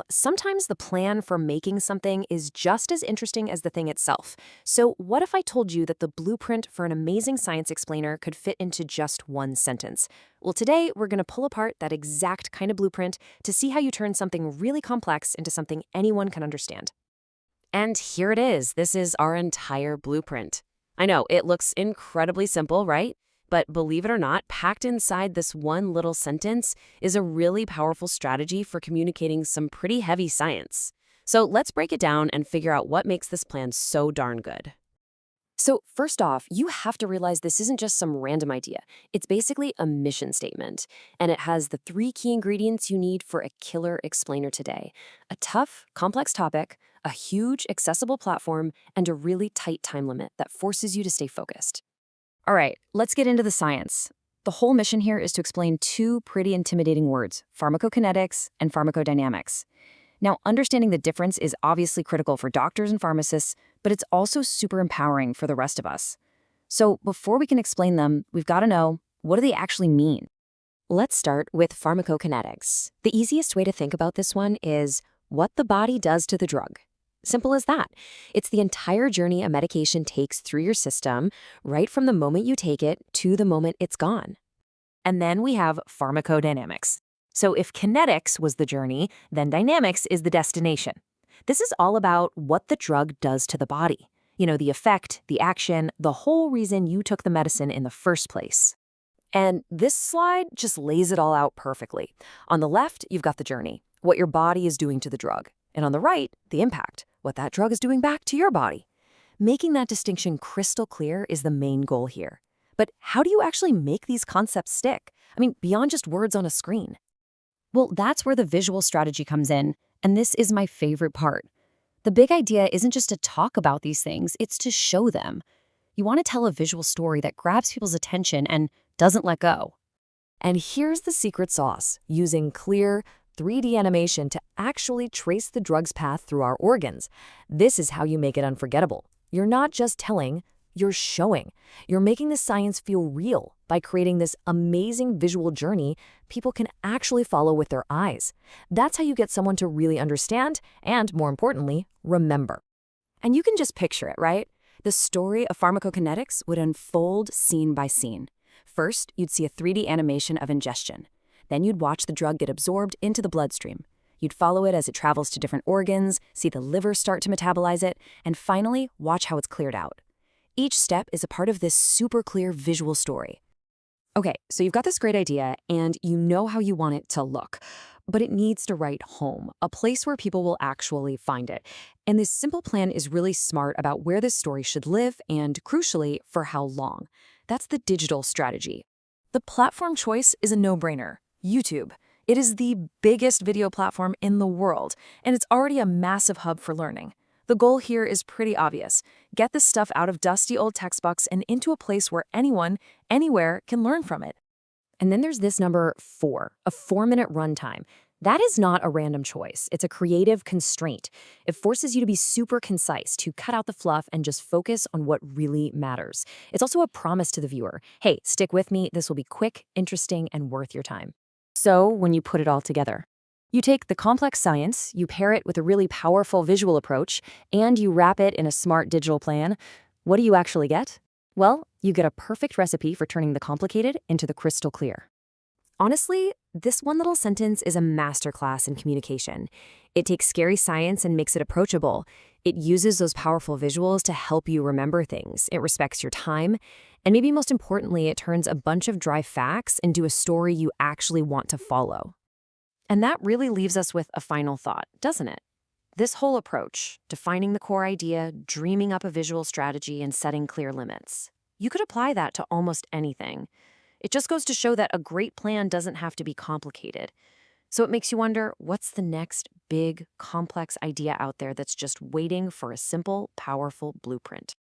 Sometimes the plan for making something is just as interesting as the thing itself. So, what if I told you that the blueprint for an amazing science explainer could fit into just one sentence? Well, today we're going to pull apart that exact kind of blueprint to see how you turn something really complex into something anyone can understand. And here it is. This is our entire blueprint. I know, it looks incredibly simple, right? But believe it or not, packed inside this one little sentence is a really powerful strategy for communicating some pretty heavy science. So let's break it down and figure out what makes this plan so darn good. So, first off, you have to realize this isn't just some random idea. It's basically a mission statement, and it has the three key ingredients you need for a killer explainer today: a tough, complex topic, a huge, accessible platform, and a really tight time limit that forces you to stay focused. All right, let's get into the science. The whole mission here is to explain two pretty intimidating words: pharmacokinetics and pharmacodynamics. Now, understanding the difference is obviously critical for doctors and pharmacists, but it's also super empowering for the rest of us. So before we can explain them, we've got to know, what do they actually mean? Let's start with pharmacokinetics. The easiest way to think about this one is what the body does to the drug. Simple as that. It's the entire journey a medication takes through your system, right from the moment you take it to the moment it's gone. And then we have pharmacodynamics. So if kinetics was the journey, then dynamics is the destination. This is all about what the drug does to the body. The effect, the action, the whole reason you took the medicine in the first place. And this slide just lays it all out perfectly. On the left, you've got the journey, what your body is doing to the drug. And on the right, the impact, what that drug is doing back to your body. Making that distinction crystal clear is the main goal here. But how do you actually make these concepts stick? Beyond just words on a screen. Well, that's where the visual strategy comes in, and this is my favorite part. The big idea isn't just to talk about these things, it's to show them. You want to tell a visual story that grabs people's attention and doesn't let go. And here's the secret sauce: using clear, 3D animation to actually trace the drug's path through our organs. This is how you make it unforgettable. You're not just telling, you're showing. You're making the science feel real by creating this amazing visual journey people can actually follow with their eyes. That's how you get someone to really understand and, more importantly, remember. And you can just picture it, right? The story of pharmacokinetics would unfold scene by scene. First, you'd see a 3D animation of ingestion. Then you'd watch the drug get absorbed into the bloodstream. You'd follow it as it travels to different organs, see the liver start to metabolize it, and finally, watch how it's cleared out. Each step is a part of this super clear visual story. Okay, so you've got this great idea, and you know how you want it to look. But it needs to write home, a place where people will actually find it. And this simple plan is really smart about where this story should live and, crucially, for how long. That's the digital strategy. The platform choice is a no-brainer: YouTube. It is the biggest video platform in the world, and it's already a massive hub for learning. The goal here is pretty obvious: get this stuff out of dusty old textbooks and into a place where anyone, anywhere, can learn from it. And then there's this number 4, a 4-minute runtime. That is not a random choice. It's a creative constraint. It forces you to be super concise, to cut out the fluff and just focus on what really matters. It's also a promise to the viewer: hey, stick with me, this will be quick, interesting, and worth your time. So when you put it all together, you take the complex science, you pair it with a really powerful visual approach, and you wrap it in a smart digital plan. What do you actually get? Well, you get a perfect recipe for turning the complicated into the crystal clear. Honestly, this one little sentence is a masterclass in communication. It takes scary science and makes it approachable. It uses those powerful visuals to help you remember things. It respects your time. And maybe most importantly, it turns a bunch of dry facts into a story you actually want to follow. And that really leaves us with a final thought, doesn't it? This whole approach, defining the core idea, dreaming up a visual strategy, and setting clear limits, you could apply that to almost anything. It just goes to show that a great plan doesn't have to be complicated. So it makes you wonder, what's the next big, complex idea out there that's just waiting for a simple, powerful blueprint?